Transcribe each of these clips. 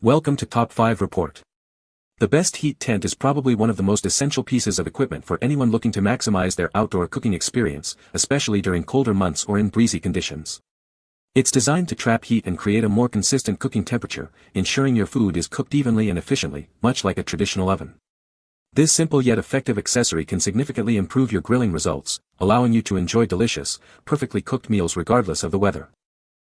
Welcome to Top 5 Report. The best heat tent is probably one of the most essential pieces of equipment for anyone looking to maximize their outdoor cooking experience, especially during colder months or in breezy conditions. It's designed to trap heat and create a more consistent cooking temperature, ensuring your food is cooked evenly and efficiently, much like a traditional oven. This simple yet effective accessory can significantly improve your grilling results, allowing you to enjoy delicious, perfectly cooked meals regardless of the weather.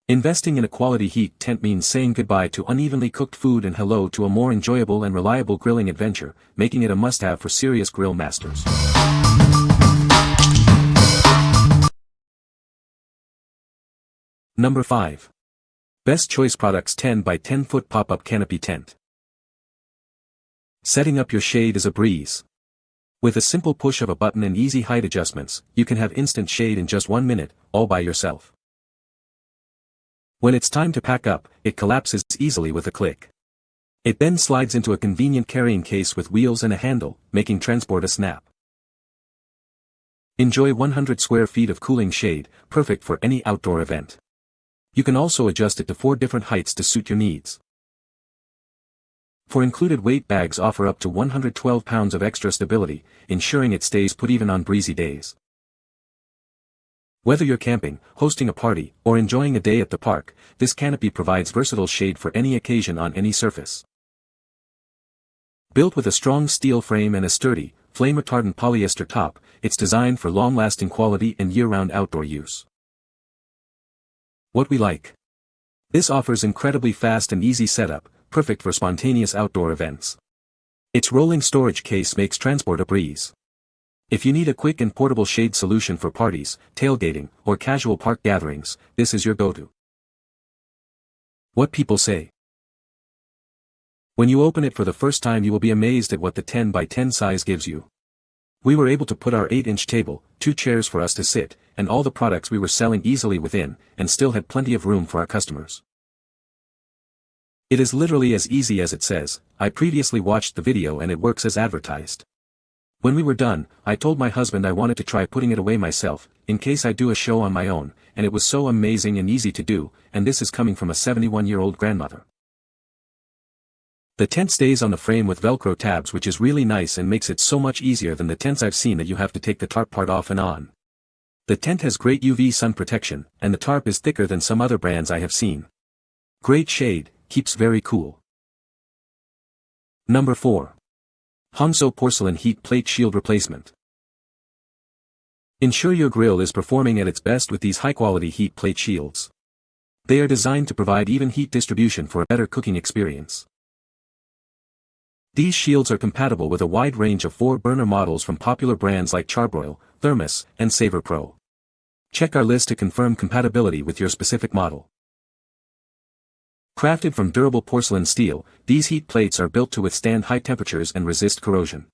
Investing in a quality heat tent means saying goodbye to unevenly cooked food and hello to a more enjoyable and reliable grilling adventure, making it a must-have for serious grill masters. Number 5. Best Choice Products 10 by 10 foot Pop-Up Canopy Tent. Setting up your shade is a breeze. With a simple push of a button and easy height adjustments, you can have instant shade in just 1 minute, all by yourself. When it's time to pack up, it collapses easily with a click. It then slides into a convenient carrying case with wheels and a handle, making transport a snap. Enjoy 100 square feet of cooling shade, perfect for any outdoor event. You can also adjust it to 4 different heights to suit your needs. For included weight bags offer up to 112 pounds of extra stability, ensuring it stays put even on breezy days. Whether you're camping, hosting a party, or enjoying a day at the park, this canopy provides versatile shade for any occasion on any surface. Built with a strong steel frame and a sturdy, flame-retardant polyester top, it's designed for long-lasting quality and year-round outdoor use. What we like. This offers incredibly fast and easy setup, perfect for spontaneous outdoor events. Its rolling storage case makes transport a breeze. If you need a quick and portable shade solution for parties, tailgating, or casual park gatherings, this is your go-to. What people say. When you open it for the first time, you will be amazed at what the 10 by 10 size gives you. We were able to put our 8-inch table, 2 chairs for us to sit, and all the products we were selling easily within, and still had plenty of room for our customers. It is literally as easy as it says. I previously watched the video and it works as advertised. When we were done, I told my husband I wanted to try putting it away myself, in case I do a show on my own, and it was so amazing and easy to do, and this is coming from a 71-year-old grandmother. The tent stays on the frame with Velcro tabs, which is really nice and makes it so much easier than the tents I've seen that you have to take the tarp part off and on. The tent has great UV sun protection, and the tarp is thicker than some other brands I have seen. Great shade, keeps very cool. Number 4. Hongso Porcelain Heat Plate Shield Replacement. Ensure your grill is performing at its best with these high-quality heat plate shields. They are designed to provide even heat distribution for a better cooking experience. These shields are compatible with a wide range of 4-burner models from popular brands like Char-Broil, Thermos, and Saver Pro. Check our list to confirm compatibility with your specific model. Crafted from durable porcelain steel, these heat plates are built to withstand high temperatures and resist corrosion.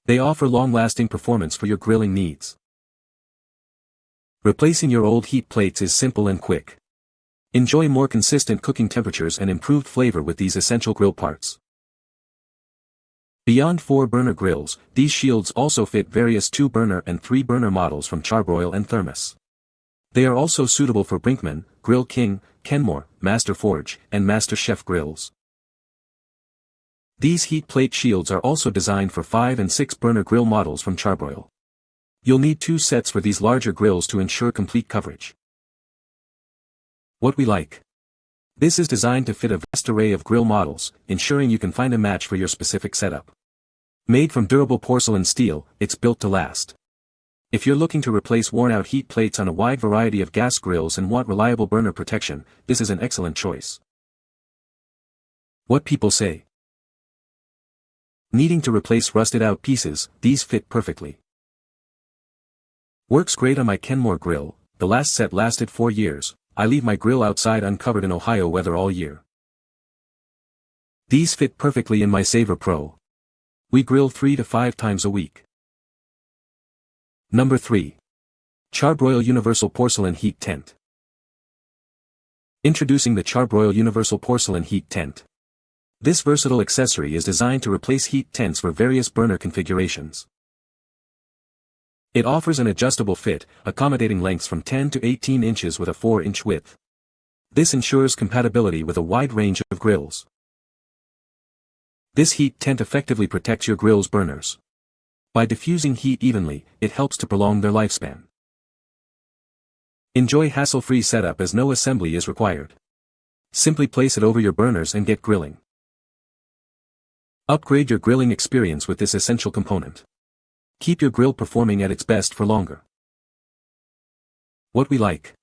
They offer long-lasting performance for your grilling needs. Replacing your old heat plates is simple and quick. Enjoy more consistent cooking temperatures and improved flavor with these essential grill parts. Beyond 4-burner grills, these shields also fit various 2-burner and 3-burner models from Charbroil and Thermos. They are also suitable for Brinkmann, Grill King, Kenmore, Master Forge, and Master Chef grills. These heat plate shields are also designed for 5- and 6-burner grill models from Charbroil. You'll need 2 sets for these larger grills to ensure complete coverage. What we like. This is designed to fit a vast array of grill models, ensuring you can find a match for your specific setup. Made from durable porcelain steel, it's built to last. If you're looking to replace worn-out heat plates on a wide variety of gas grills and want reliable burner protection, this is an excellent choice. What people say. Needing to replace rusted-out pieces, these fit perfectly. Works great on my Kenmore grill. The last set lasted 4 years. I leave my grill outside uncovered in Ohio weather all year. These fit perfectly in my Saver Pro. We grill 3 to 5 times a week. Number 3. Charbroil Universal Porcelain Heat Tent. Introducing the Charbroil Universal Porcelain Heat Tent. This versatile accessory is designed to replace heat tents for various burner configurations. It offers an adjustable fit, accommodating lengths from 10 to 18 inches with a 4-inch width. This ensures compatibility with a wide range of grills. This heat tent effectively protects your grill's burners. By diffusing heat evenly, it helps to prolong their lifespan. Enjoy hassle-free setup as no assembly is required. Simply place it over your burners and get grilling. Upgrade your grilling experience with this essential component. Keep your grill performing at its best for longer. What we like.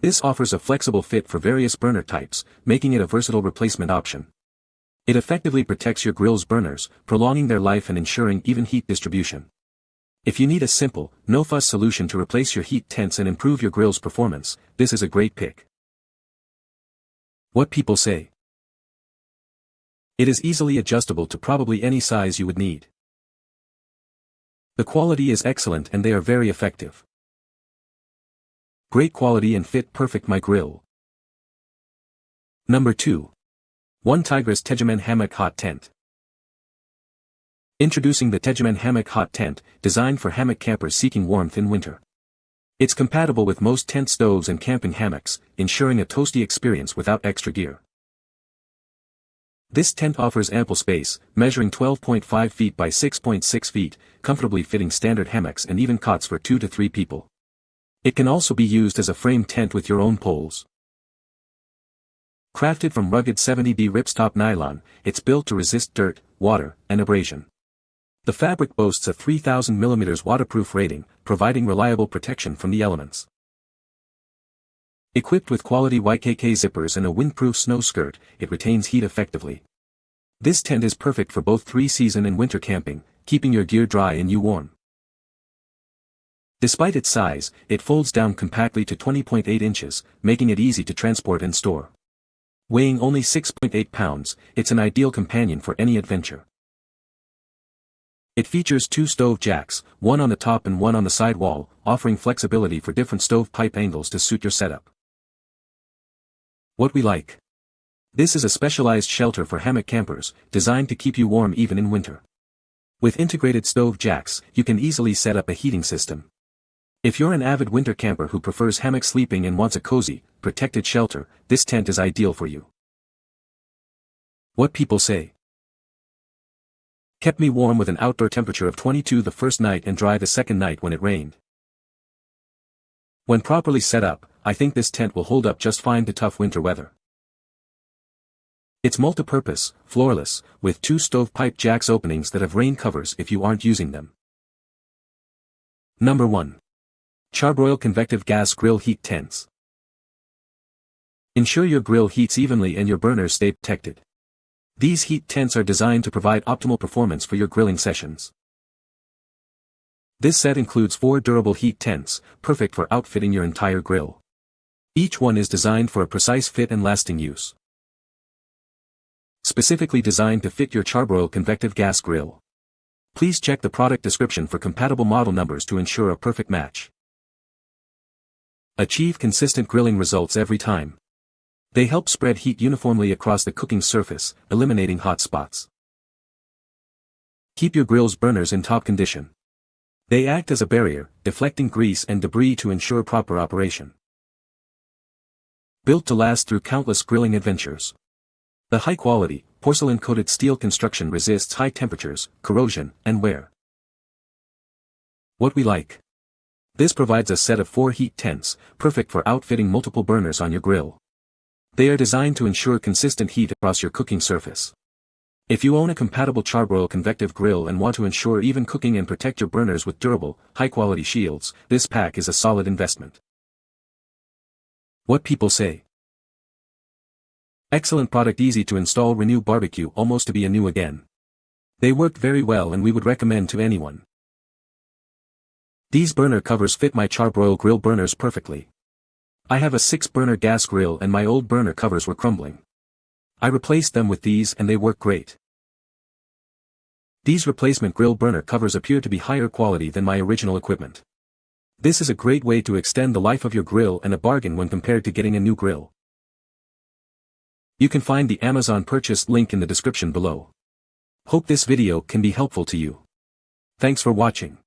This offers a flexible fit for various burner types, making it a versatile replacement option. It effectively protects your grill's burners, prolonging their life and ensuring even heat distribution. If you need a simple, no-fuss solution to replace your heat tents and improve your grill's performance, this is a great pick. What people say. It is easily adjustable to probably any size you would need. The quality is excellent and they are very effective. Great quality and fit perfect my grill. Number 2. OneTigris TEGIMEN Hammock Hot Tent. Introducing the TEGIMEN Hammock Hot Tent, designed for hammock campers seeking warmth in winter. It's compatible with most tent stoves and camping hammocks, ensuring a toasty experience without extra gear. This tent offers ample space, measuring 12.5 feet by 6.6 feet, comfortably fitting standard hammocks and even cots for 2 to 3 people. It can also be used as a frame tent with your own poles. Crafted from rugged 70D ripstop nylon, it's built to resist dirt, water, and abrasion. The fabric boasts a 3000 mm waterproof rating, providing reliable protection from the elements. Equipped with quality YKK zippers and a windproof snow skirt, it retains heat effectively. This tent is perfect for both 3-season and winter camping, keeping your gear dry and you warm. Despite its size, it folds down compactly to 20.8 inches, making it easy to transport and store. Weighing only 6.8 pounds, it's an ideal companion for any adventure. It features 2 stove jacks, one on the top and one on the side wall, offering flexibility for different stove pipe angles to suit your setup. What we like. This is a specialized shelter for hammock campers, designed to keep you warm even in winter. With integrated stove jacks, you can easily set up a heating system. If you're an avid winter camper who prefers hammock sleeping and wants a cozy, protected shelter, this tent is ideal for you. What people say. Kept me warm with an outdoor temperature of 22 the first night and dry the second night when it rained. When properly set up, I think this tent will hold up just fine to tough winter weather. It's multi-purpose, floorless, with 2 stovepipe jacks openings that have rain covers if you aren't using them. Number 1. Char-Broil Convective Gas Grill Heat Tents. Ensure your grill heats evenly and your burners stay protected. These heat tents are designed to provide optimal performance for your grilling sessions. This set includes 4 durable heat tents, perfect for outfitting your entire grill. Each one is designed for a precise fit and lasting use. Specifically designed to fit your Char-Broil Convective Gas Grill. Please check the product description for compatible model numbers to ensure a perfect match. Achieve consistent grilling results every time. They help spread heat uniformly across the cooking surface, eliminating hot spots. Keep your grill's burners in top condition. They act as a barrier, deflecting grease and debris to ensure proper operation. Built to last through countless grilling adventures. The high-quality, porcelain-coated steel construction resists high temperatures, corrosion, and wear. What we like. This provides a set of 4 heat tents, perfect for outfitting multiple burners on your grill. They are designed to ensure consistent heat across your cooking surface. If you own a compatible Charbroil convective grill and want to ensure even cooking and protect your burners with durable, high-quality shields, this pack is a solid investment. What people say. Excellent product, easy to install, renew barbecue almost to be anew again. They work very well and we would recommend to anyone. These burner covers fit my Charbroil grill burners perfectly. I have a 6-burner gas grill and my old burner covers were crumbling. I replaced them with these and they work great. These replacement grill burner covers appear to be higher quality than my original equipment. This is a great way to extend the life of your grill and a bargain when compared to getting a new grill. You can find the Amazon purchase link in the description below. Hope this video can be helpful to you. Thanks for watching.